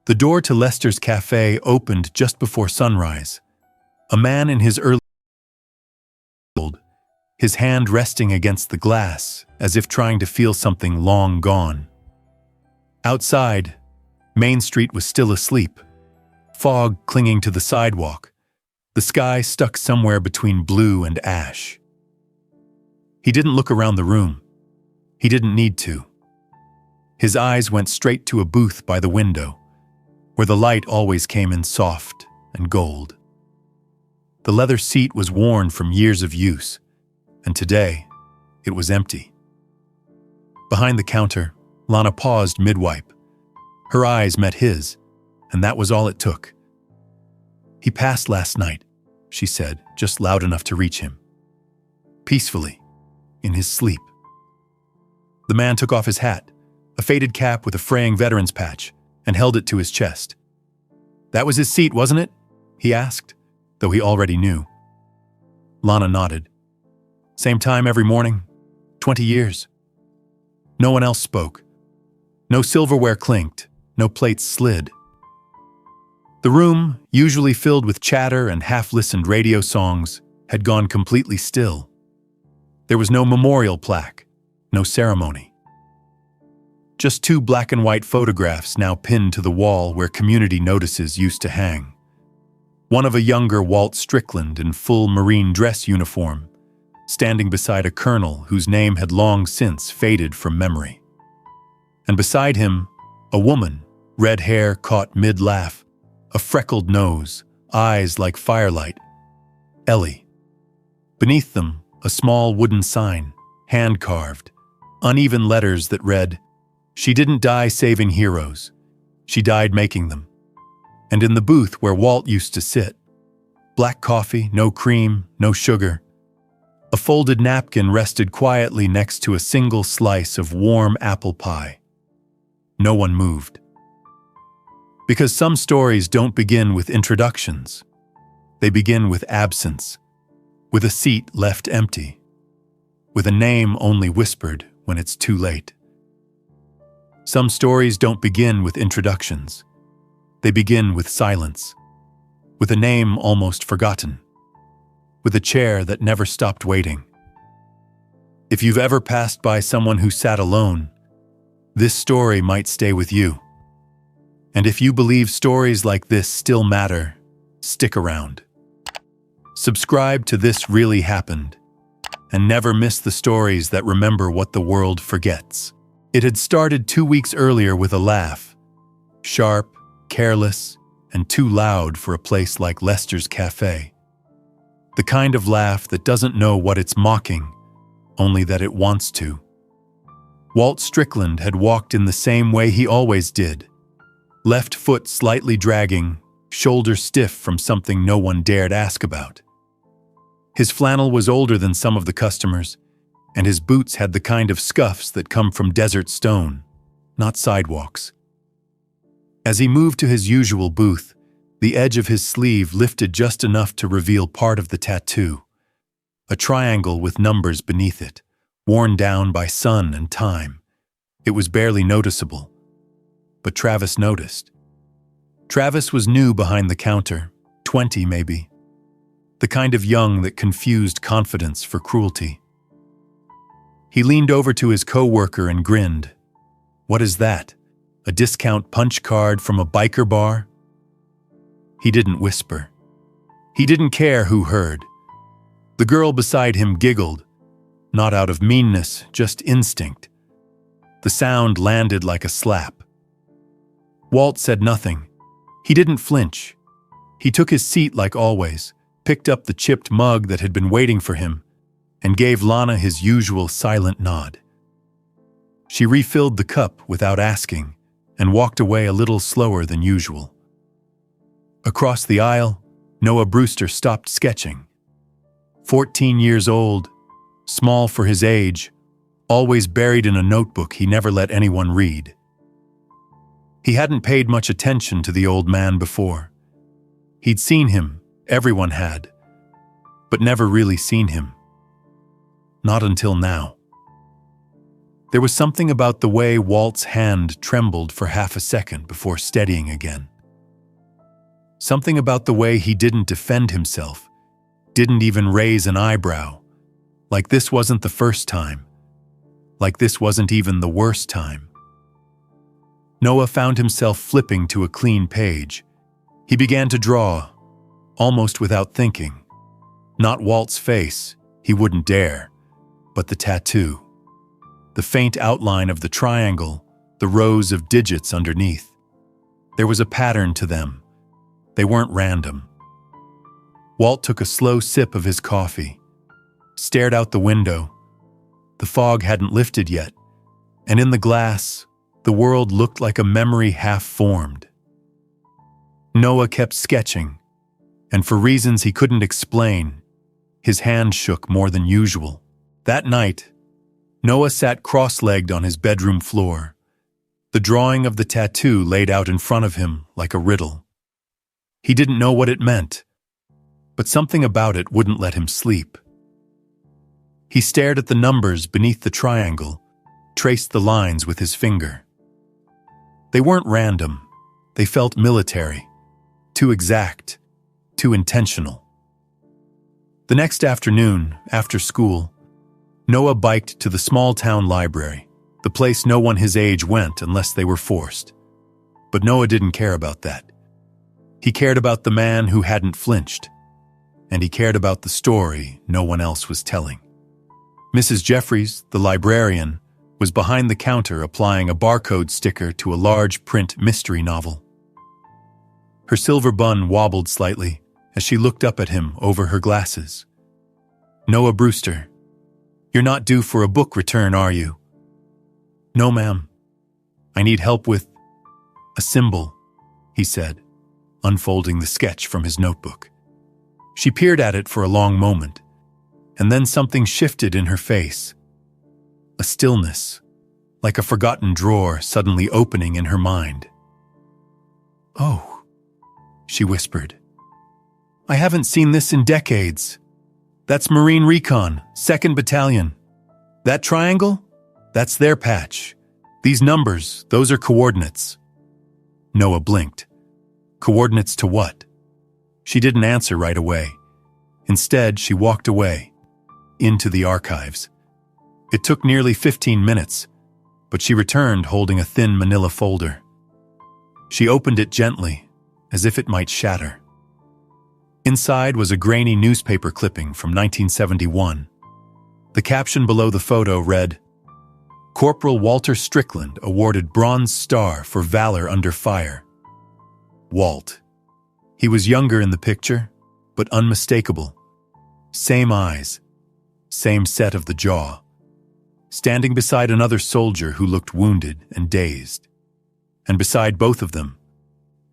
The door to Lester's cafe opened just before sunrise. A man in his early years, his hand resting against the glass, as if trying to feel something long gone. Outside, Main Street was still asleep, fog clinging to the sidewalk, the sky stuck somewhere between blue and ash. He didn't look around the room. He didn't need to. His eyes went straight to a booth by the window, where the light always came in soft and gold. The leather seat was worn from years of use, and today it was empty. Behind the counter, Lana paused mid-wipe. Her eyes met his, and that was all it took. "He passed last night," she said, just loud enough to reach him. "Peacefully, in his sleep." The man took off his hat, a faded cap with a fraying veteran's patch, and held it to his chest. "That was his seat, wasn't it?" he asked, though he already knew. Lana nodded. "Same time every morning, 20 years. No one else spoke. No silverware clinked, no plates slid. The room, usually filled with chatter and half-listened radio songs, had gone completely still. There was no memorial plaque, no ceremony. Just 2 black and white photographs now pinned to the wall where community notices used to hang. One of a younger Walt Strickland in full Marine dress uniform, standing beside a colonel whose name had long since faded from memory. And beside him, a woman, red hair caught mid-laugh, a freckled nose, eyes like firelight. Ellie. Beneath them, a small wooden sign, hand-carved, uneven letters that read, "She didn't die saving heroes. She died making them." And in the booth where Walt used to sit, black coffee, no cream, no sugar, a folded napkin rested quietly next to a single slice of warm apple pie. No one moved. Because some stories don't begin with introductions. They begin with absence, with a seat left empty, with a name only whispered when it's too late. Some stories don't begin with introductions. They begin with silence, with a name almost forgotten, with a chair that never stopped waiting. If you've ever passed by someone who sat alone, this story might stay with you. And if you believe stories like this still matter, stick around. Subscribe to This Really Happened, and never miss the stories that remember what the world forgets. It had started 2 weeks earlier with a laugh, sharp, careless, and too loud for a place like Lester's Cafe. The kind of laugh that doesn't know what it's mocking, only that it wants to. Walt Strickland had walked in the same way he always did, left foot slightly dragging, shoulder stiff from something no one dared ask about. His flannel was older than some of the customers, and his boots had the kind of scuffs that come from desert stone, not sidewalks. As he moved to his usual booth, the edge of his sleeve lifted just enough to reveal part of the tattoo, a triangle with numbers beneath it, worn down by sun and time. It was barely noticeable, but Travis noticed. Travis was new behind the counter, 20 maybe, the kind of young that confused confidence for cruelty. He leaned over to his coworker and grinned. "What is that? A discount punch card from a biker bar?" He didn't whisper. He didn't care who heard. The girl beside him giggled, not out of meanness, just instinct. The sound landed like a slap. Walt said nothing. He didn't flinch. He took his seat like always, picked up the chipped mug that had been waiting for him, and gave Lana his usual silent nod. She refilled the cup without asking and walked away a little slower than usual. Across the aisle, Noah Brewster stopped sketching. 14 years old, small for his age, always buried in a notebook he never let anyone read. He hadn't paid much attention to the old man before. He'd seen him, everyone had, but never really seen him. Not until now. There was something about the way Walt's hand trembled for half a second before steadying again. Something about the way he didn't defend himself, didn't even raise an eyebrow, like this wasn't the first time, like this wasn't even the worst time. Noah found himself flipping to a clean page. He began to draw, almost without thinking. Not Walt's face, he wouldn't dare, but the tattoo. The faint outline of the triangle, the rows of digits underneath. There was a pattern to them. They weren't random. Walt took a slow sip of his coffee, stared out the window. The fog hadn't lifted yet, and in the glass, the world looked like a memory half-formed. Noah kept sketching, and for reasons he couldn't explain, his hand shook more than usual. That night, Noah sat cross-legged on his bedroom floor, the drawing of the tattoo laid out in front of him like a riddle. He didn't know what it meant, but something about it wouldn't let him sleep. He stared at the numbers beneath the triangle, traced the lines with his finger. They weren't random. They felt military, too exact, too intentional. The next afternoon, after school, Noah biked to the small-town library, the place no one his age went unless they were forced. But Noah didn't care about that. He cared about the man who hadn't flinched, and he cared about the story no one else was telling. Mrs. Jeffries, the librarian, was behind the counter applying a barcode sticker to a large print mystery novel. Her silver bun wobbled slightly as she looked up at him over her glasses. "Noah Brewster, you're not due for a book return, are you?" "No, ma'am. I need help with a symbol," he said, unfolding the sketch from his notebook. She peered at it for a long moment, and then something shifted in her face. A stillness, like a forgotten drawer suddenly opening in her mind. "Oh," she whispered. "I haven't seen this in decades. That's Marine Recon, 2nd Battalion. That triangle? That's their patch. These numbers, those are coordinates." Noah blinked. Coordinates to what? She didn't answer right away. Instead, she walked away, into the archives. It took nearly 15 minutes, but she returned holding a thin manila folder. She opened it gently, as if it might shatter. Inside was a grainy newspaper clipping from 1971. The caption below the photo read, "Corporal Walter Strickland awarded Bronze Star for valor under fire." Walt. He was younger in the picture, but unmistakable. Same eyes, same set of the jaw. Standing beside another soldier who looked wounded and dazed. And beside both of them,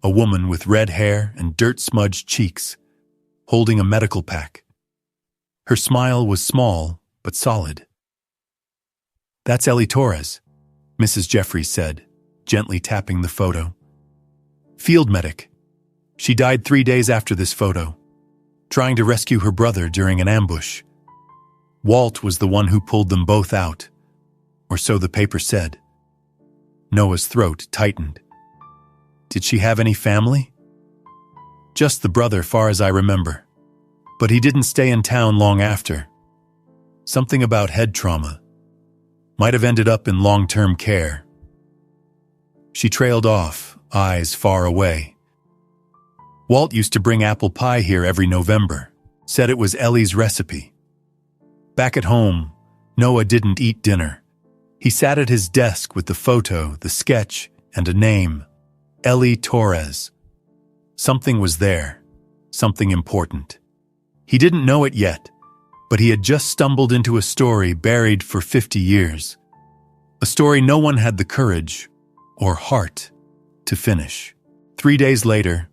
a woman with red hair and dirt-smudged cheeks, holding a medical pack. Her smile was small, but solid. "That's Ellie Torres," Mrs. Jeffries said, gently tapping the photo. "Field medic. She died 3 days after this photo, trying to rescue her brother during an ambush. Walt was the one who pulled them both out, or so the paper said." Noah's throat tightened. "Did she have any family?" "Just the brother, far as I remember. But he didn't stay in town long after. Something about head trauma. Might have ended up in long-term care." She trailed off, eyes far away. "Walt used to bring apple pie here every November, said it was Ellie's recipe." Back at home, Noah didn't eat dinner. He sat at his desk with the photo, the sketch, and a name, Ellie Torres. Something was there, something important. He didn't know it yet, but he had just stumbled into a story buried for 50 years. A story no one had the courage, or heart, to finish. 3 days later,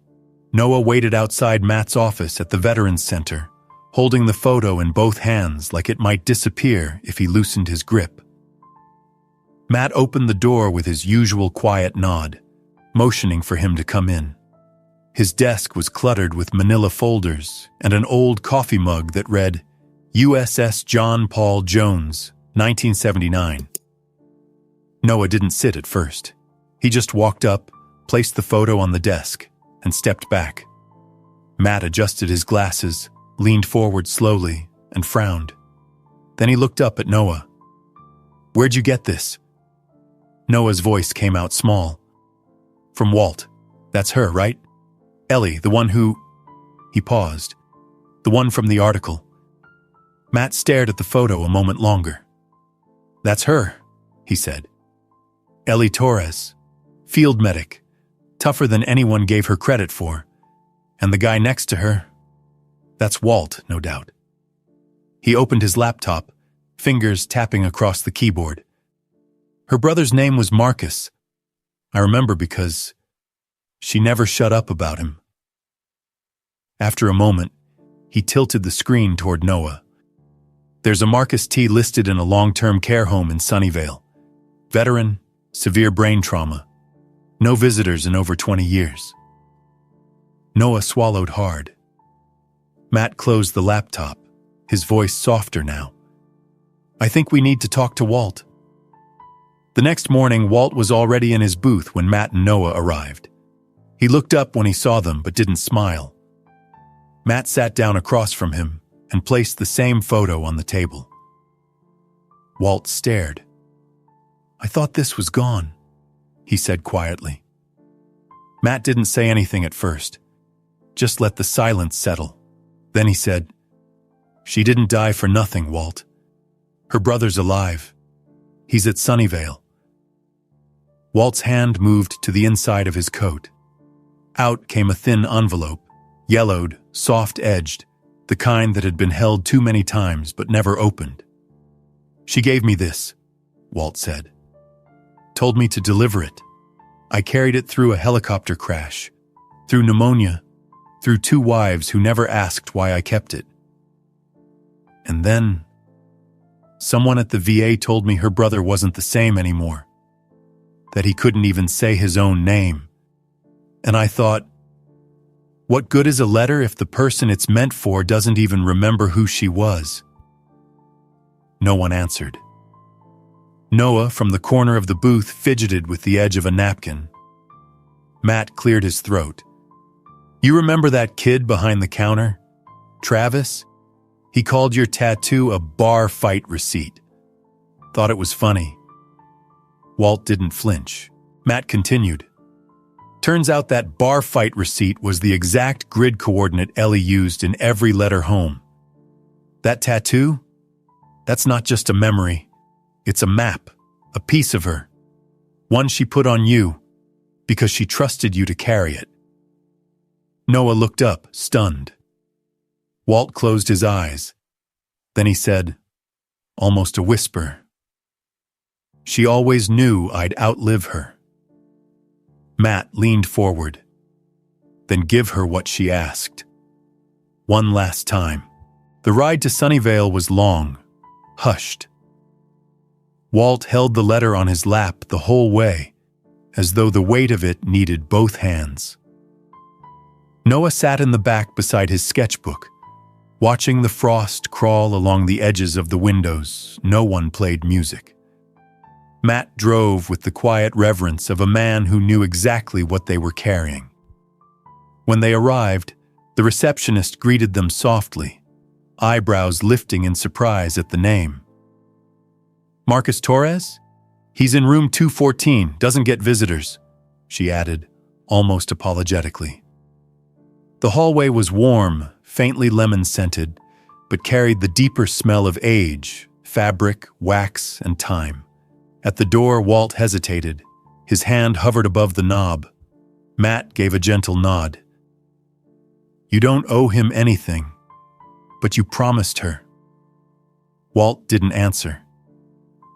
Noah waited outside Matt's office at the Veterans Center, holding the photo in both hands like it might disappear if he loosened his grip. Matt opened the door with his usual quiet nod, motioning for him to come in. His desk was cluttered with manila folders and an old coffee mug that read, USS John Paul Jones, 1979. Noah didn't sit at first. He just walked up, placed the photo on the desk, and stepped back. Matt adjusted his glasses, leaned forward slowly, and frowned. Then he looked up at Noah. "Where'd you get this?" Noah's voice came out small. "From Walt. That's her, right? Ellie, the one who—" He paused. "The one from the article." Matt stared at the photo a moment longer. "That's her," he said. "Ellie Torres, field medic, tougher than anyone gave her credit for. And the guy next to her, that's Walt, no doubt." He opened his laptop, fingers tapping across the keyboard. "Her brother's name was Marcus. I remember because she never shut up about him." After a moment, he tilted the screen toward Noah. "There's a Marcus T. listed in a long-term care home in Sunnyvale. Veteran, severe brain trauma. No visitors in over 20 years. Noah swallowed hard. Matt closed the laptop, his voice softer now. "I think we need to talk to Walt." The next morning, Walt was already in his booth when Matt and Noah arrived. He looked up when he saw them but didn't smile. Matt sat down across from him and placed the same photo on the table. Walt stared. "I thought this was gone," he said quietly. Matt didn't say anything at first, just let the silence settle. Then he said, "She didn't die for nothing, Walt. Her brother's alive. He's at Sunnyvale." Walt's hand moved to the inside of his coat. Out came a thin envelope, yellowed, soft-edged, the kind that had been held too many times but never opened. "She gave me this," Walt said. "Told me to deliver it. I carried it through a helicopter crash, through pneumonia, through 2 wives who never asked why I kept it. And then, someone at the VA told me her brother wasn't the same anymore, that he couldn't even say his own name. And I thought, what good is a letter if the person it's meant for doesn't even remember who she was?" No one answered. Noah, from the corner of the booth, fidgeted with the edge of a napkin. Matt cleared his throat. "You remember that kid behind the counter? Travis? He called your tattoo a bar fight receipt. Thought it was funny." Walt didn't flinch. Matt continued. "Turns out that bar fight receipt was the exact grid coordinate Ellie used in every letter home. That tattoo? That's not just a memory. It's a map, a piece of her. One she put on you, because she trusted you to carry it." Noah looked up, stunned. Walt closed his eyes. Then he said, almost a whisper, "She always knew I'd outlive her." Matt leaned forward. "Then give her what she asked. One last time." The ride to Sunnyvale was long, hushed. Walt held the letter on his lap the whole way, as though the weight of it needed both hands. Noah sat in the back beside his sketchbook, watching the frost crawl along the edges of the windows. No one played music. Matt drove with the quiet reverence of a man who knew exactly what they were carrying. When they arrived, the receptionist greeted them softly, eyebrows lifting in surprise at the name. "Marcus Torres? He's in room 214, doesn't get visitors," she added, almost apologetically. The hallway was warm, faintly lemon-scented, but carried the deeper smell of age, fabric, wax, and time. At the door, Walt hesitated. His hand hovered above the knob. Matt gave a gentle nod. "You don't owe him anything, but you promised her." Walt didn't answer.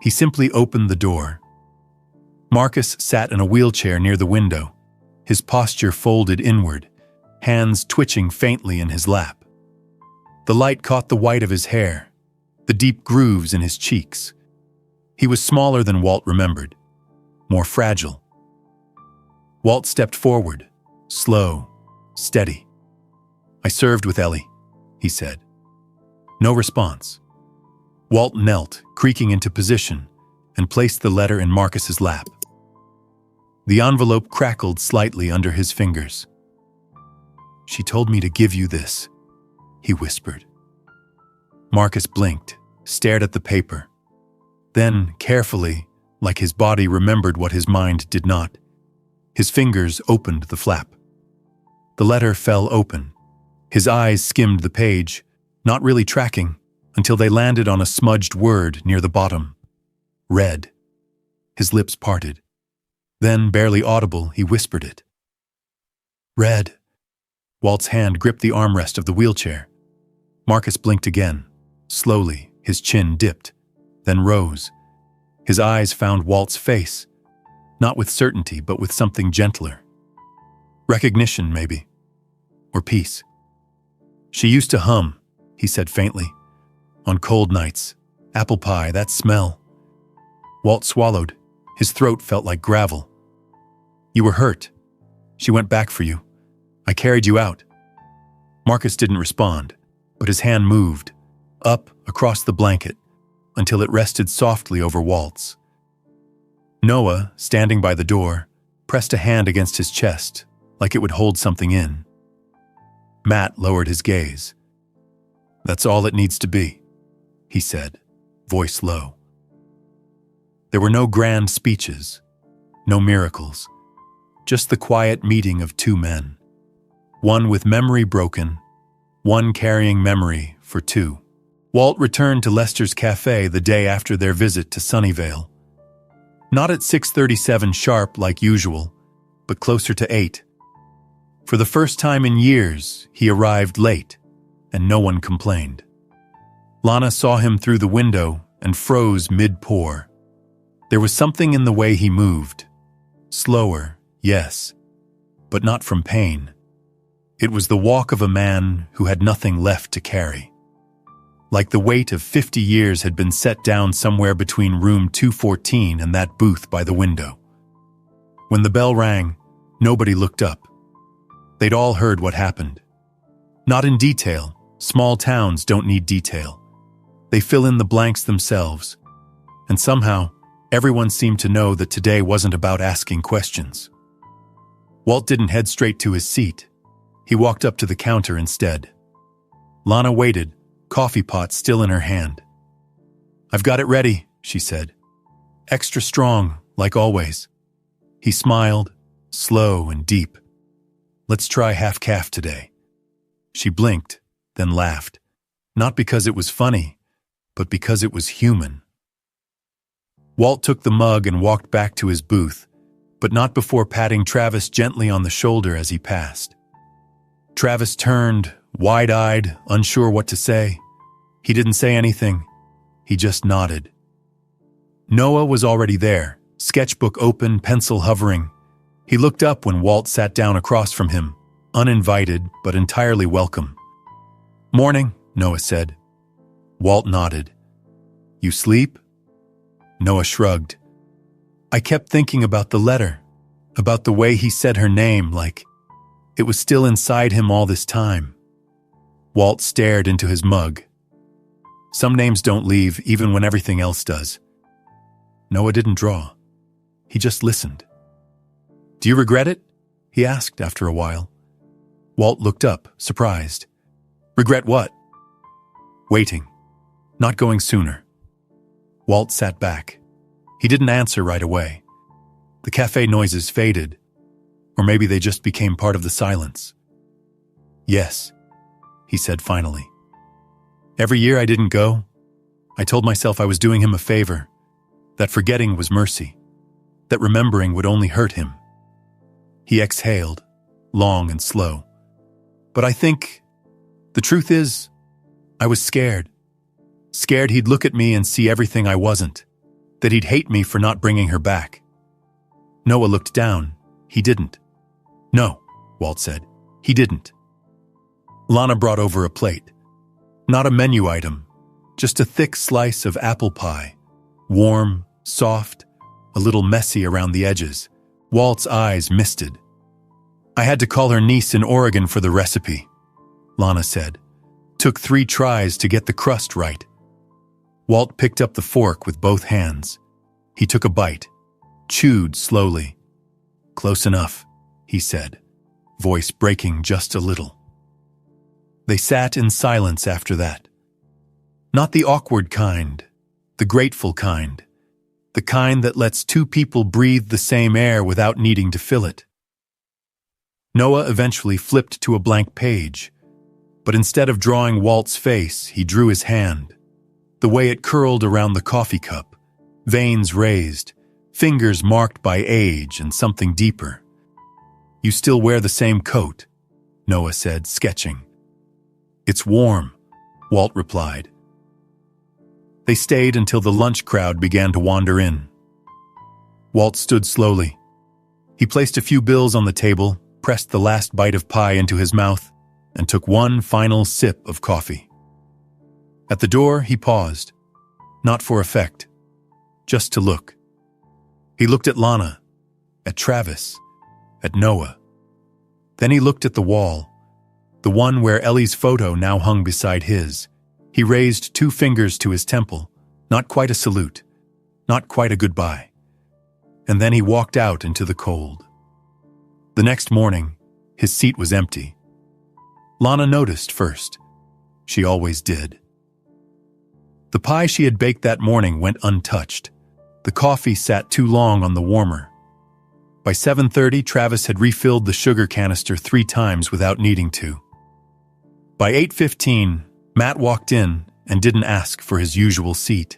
He simply opened the door. Marcus sat in a wheelchair near the window, his posture folded inward, hands twitching faintly in his lap. The light caught the white of his hair, the deep grooves in his cheeks. He was smaller than Walt remembered, more fragile. Walt stepped forward, slow, steady. "I served with Ellie," he said. No response. Walt knelt, creaking into position, and placed the letter in Marcus's lap. The envelope crackled slightly under his fingers. "She told me to give you this," he whispered. Marcus blinked, stared at the paper. Then, carefully, like his body remembered what his mind did not, his fingers opened the flap. The letter fell open. His eyes skimmed the page, not really tracking, until they landed on a smudged word near the bottom. "Red." His lips parted. Then, barely audible, he whispered it. "Red." Walt's hand gripped the armrest of the wheelchair. Marcus blinked again. Slowly, his chin dipped, then rose. His eyes found Walt's face, not with certainty, but with something gentler. Recognition, maybe. Or peace. "She used to hum," he said faintly. "On cold nights. Apple pie, that smell." Walt swallowed. His throat felt like gravel. "You were hurt. She went back for you. I carried you out." Marcus didn't respond, but his hand moved, up across the blanket, until it rested softly over Walt's. Noah, standing by the door, pressed a hand against his chest, like it would hold something in. Matt lowered his gaze. "That's all it needs to be," he said, voice low. There were no grand speeches, no miracles, just the quiet meeting of two men. One with memory broken, one carrying memory for two. Walt returned to Lester's Cafe the day after their visit to Sunnyvale. Not at 6:37 sharp like usual, but closer to 8. For the first time in years, he arrived late, and no one complained. Lana saw him through the window and froze mid-pour. There was something in the way he moved. Slower, yes, but not from pain. It was the walk of a man who had nothing left to carry. Like the weight of 50 years had been set down somewhere between room 214 and that booth by the window. When the bell rang, nobody looked up. They'd all heard what happened. Not in detail. Small towns don't need detail. They fill in the blanks themselves. And somehow, everyone seemed to know that today wasn't about asking questions. Walt didn't head straight to his seat. He walked up to the counter instead. Lana waited, coffee pot still in her hand. "I've got it ready," she said. "Extra strong, like always." He smiled, slow and deep. "Let's try half-calf today." She blinked, then laughed. Not because it was funny, but because it was human. Walt took the mug and walked back to his booth, but not before patting Travis gently on the shoulder as he passed. Travis turned, wide-eyed, unsure what to say. He didn't say anything. He just nodded. Noah was already there, sketchbook open, pencil hovering. He looked up when Walt sat down across from him, uninvited but entirely welcome. "Morning," Noah said. Walt nodded. "You sleep?" Noah shrugged. "I kept thinking about the letter, about the way he said her name, like it was still inside him all this time." Walt stared into his mug. Some names don't leave even when everything else does. Noah didn't draw. He just listened. "Do you regret it?" he asked after a while. Walt looked up, surprised. "Regret what?" "Waiting. Not going sooner." Walt sat back. He didn't answer right away. The cafe noises faded, or maybe they just became part of the silence. "Yes," he said finally. "Every year I didn't go, I told myself I was doing him a favor, that forgetting was mercy, that remembering would only hurt him." He exhaled, long and slow. "But I think, the truth is, I was scared. Scared he'd look at me and see everything I wasn't, that he'd hate me for not bringing her back." Noah looked down. He didn't. "No," Walt said. "He didn't." Lana brought over a plate. Not a menu item, just a thick slice of apple pie, warm, soft, a little messy around the edges. Walt's eyes misted. "I had to call her niece in Oregon for the recipe," Lana said. "Took 3 tries to get the crust right." Walt picked up the fork with both hands. He took a bite, chewed slowly. "Close enough," he said, voice breaking just a little. They sat in silence after that. Not the awkward kind, the grateful kind. The kind that lets two people breathe the same air without needing to fill it. Noah eventually flipped to a blank page, but instead of drawing Walt's face, he drew his hand. The way it curled around the coffee cup, veins raised, fingers marked by age and something deeper. "You still wear the same coat," Noah said, sketching. "It's warm," Walt replied. They stayed until the lunch crowd began to wander in. Walt stood slowly. He placed a few bills on the table, pressed the last bite of pie into his mouth, and took one final sip of coffee. At the door, he paused, not for effect, just to look. He looked at Lana, at Travis, at Noah. Then he looked at the wall, the one where Ellie's photo now hung beside his. He raised 2 fingers to his temple, not quite a salute, not quite a goodbye. And then he walked out into the cold. The next morning, his seat was empty. Lana noticed first. She always did. The pie she had baked that morning went untouched. The coffee sat too long on the warmer. By 7:30, Travis had refilled the sugar canister 3 times without needing to. By 8:15, Matt walked in and didn't ask for his usual seat.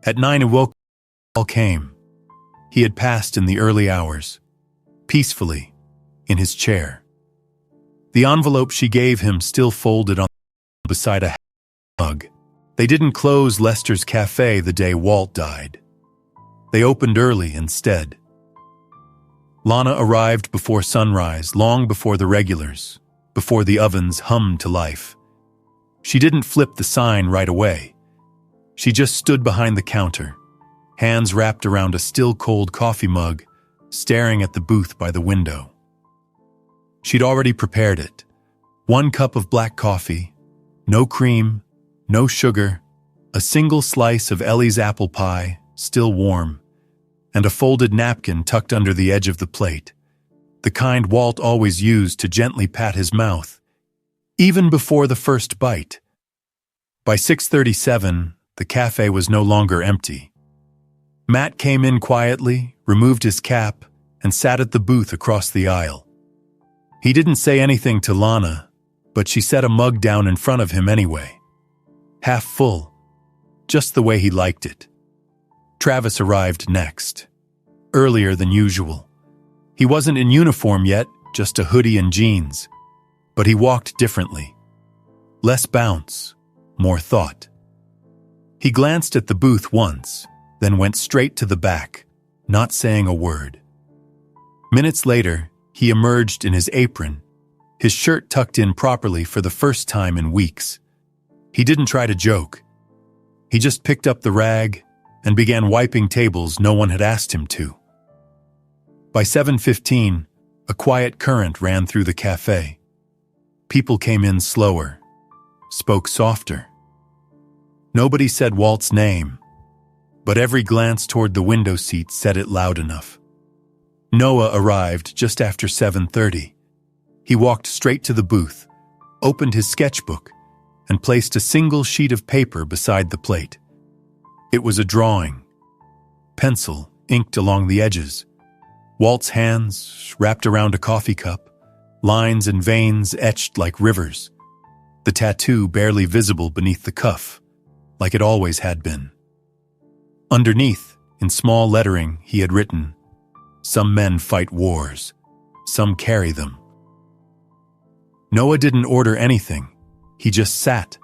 At 9 awoke, all came. He had passed in the early hours, peacefully, in his chair. The envelope she gave him still folded on beside a mug. They didn't close Lester's Cafe the day Walt died. They opened early instead. Lana arrived before sunrise, long before the regulars, before the ovens hummed to life. She didn't flip the sign right away. She just stood behind the counter, hands wrapped around a still-cold coffee mug, staring at the booth by the window. She'd already prepared it. 1 cup of black coffee, no cream, no sugar, a single slice of Ellie's apple pie, still warm, and a folded napkin tucked under the edge of the plate, the kind Walt always used to gently pat his mouth, even before the first bite. By 6:37, the cafe was no longer empty. Matt came in quietly, removed his cap, and sat at the booth across the aisle. He didn't say anything to Lana, but she set a mug down in front of him anyway. Half full, just the way he liked it. Travis arrived next, earlier than usual. He wasn't in uniform yet, just a hoodie and jeans. But he walked differently. Less bounce, more thought. He glanced at the booth once, then went straight to the back, not saying a word. Minutes later, he emerged in his apron, his shirt tucked in properly for the first time in weeks. He didn't try to joke. He just picked up the rag and began wiping tables no one had asked him to. By 7:15, a quiet current ran through the cafe. People came in slower, spoke softer. Nobody said Walt's name, but every glance toward the window seat said it loud enough. Noah arrived just after 7:30. He walked straight to the booth, opened his sketchbook, and placed a single sheet of paper beside the plate. It was a drawing, pencil inked along the edges, Walt's hands wrapped around a coffee cup, lines and veins etched like rivers, the tattoo barely visible beneath the cuff, like it always had been. Underneath, in small lettering, he had written, "Some men fight wars, some carry them." Noah didn't order anything. He just sat.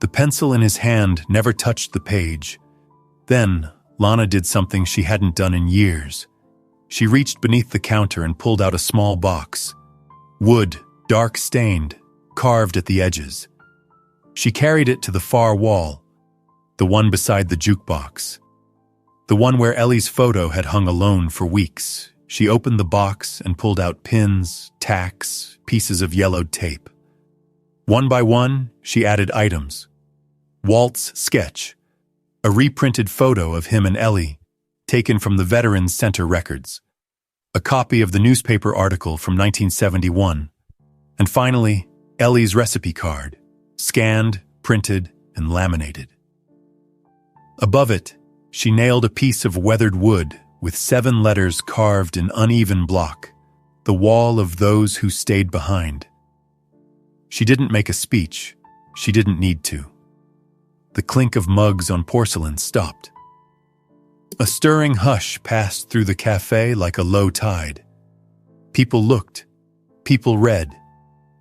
The pencil in his hand never touched the page. Then, Lana did something she hadn't done in years. She reached beneath the counter and pulled out a small box. Wood, dark-stained, carved at the edges. She carried it to the far wall, the one beside the jukebox. The one where Ellie's photo had hung alone for weeks. She opened the box and pulled out pins, tacks, pieces of yellowed tape. One by one, she added items. Walt's sketch, a reprinted photo of him and Ellie, taken from the Veterans Center records, a copy of the newspaper article from 1971, and finally, Ellie's recipe card, scanned, printed, and laminated. Above it, she nailed a piece of weathered wood with 7 letters carved in uneven block, the wall of those who stayed behind. She didn't make a speech. She didn't need to. The clink of mugs on porcelain stopped. A stirring hush passed through the cafe like a low tide. People looked, people read,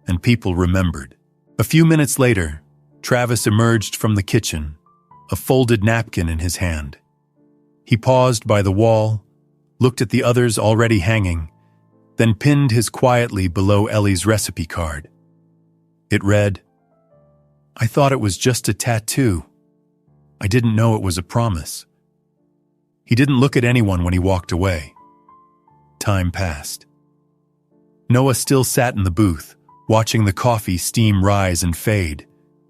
and people remembered. A few minutes later, Travis emerged from the kitchen, a folded napkin in his hand. He paused by the wall, looked at the others already hanging, then pinned his quietly below Ellie's recipe card. It read, "I thought it was just a tattoo. I didn't know it was a promise." He didn't look at anyone when he walked away. Time passed. Noah still sat in the booth, watching the coffee steam rise and fade.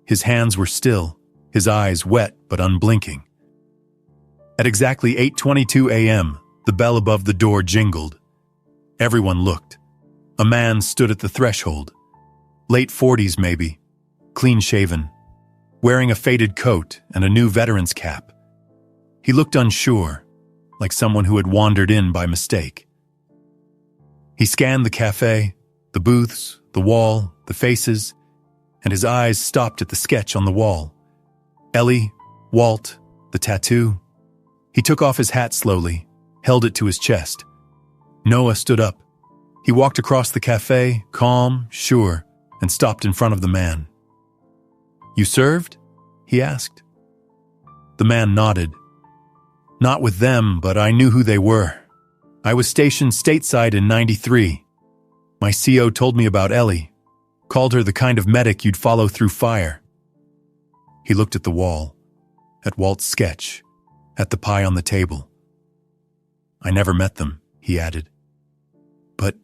His hands were still, his eyes wet but unblinking. At exactly 8:22 a.m., the bell above the door jingled. Everyone looked. A man stood at the threshold. Late 40s maybe, clean-shaven, wearing a faded coat and a new veteran's cap. He looked unsure, like someone who had wandered in by mistake. He scanned the cafe, the booths, the wall, the faces, and his eyes stopped at the sketch on the wall. Ellie, Walt, the tattoo. He took off his hat slowly, held it to his chest. Noah stood up. He walked across the cafe, calm, sure, and stopped in front of the man. "You served?" he asked. The man nodded. "Not with them, but I knew who they were. I was stationed stateside in '93. My CO told me about Ellie, called her the kind of medic you'd follow through fire." He looked at the wall, at Walt's sketch, at the pie on the table. "I never met them," he added. "But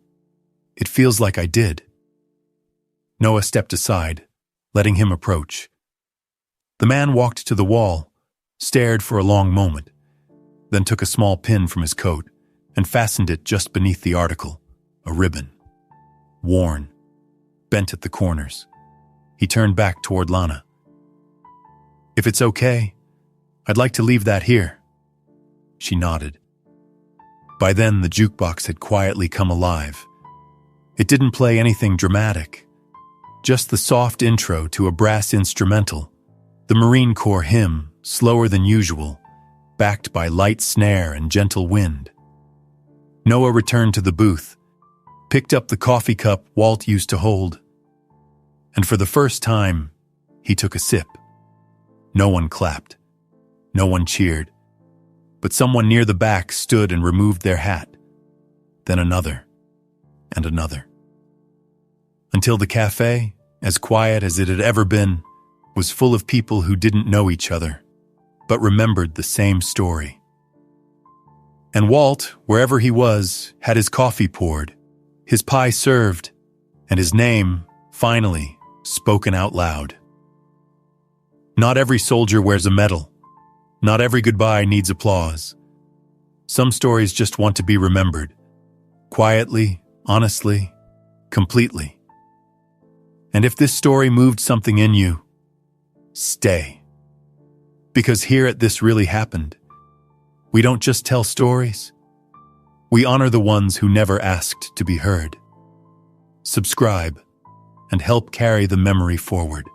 it feels like I did." Noah stepped aside, letting him approach. The man walked to the wall, stared for a long moment, then took a small pin from his coat and fastened it just beneath the article, a ribbon. Worn, bent at the corners. He turned back toward Lana. "If it's okay, I'd like to leave that here." She nodded. By then, the jukebox had quietly come alive. It didn't play anything dramatic, just the soft intro to a brass instrumental, the Marine Corps hymn, slower than usual, backed by light snare and gentle wind. Noah returned to the booth, picked up the coffee cup Walt used to hold, and for the first time, he took a sip. No one clapped. No one cheered. But someone near the back stood and removed their hat. Then another, and another. Until the cafe, as quiet as it had ever been, was full of people who didn't know each other, but remembered the same story. And Walt, wherever he was, had his coffee poured, his pie served, and his name, finally, spoken out loud. Not every soldier wears a medal. Not every goodbye needs applause. Some stories just want to be remembered, quietly, honestly, completely. And if this story moved something in you, stay. Because here at This Really Happened, we don't just tell stories. We honor the ones who never asked to be heard. Subscribe and help carry the memory forward.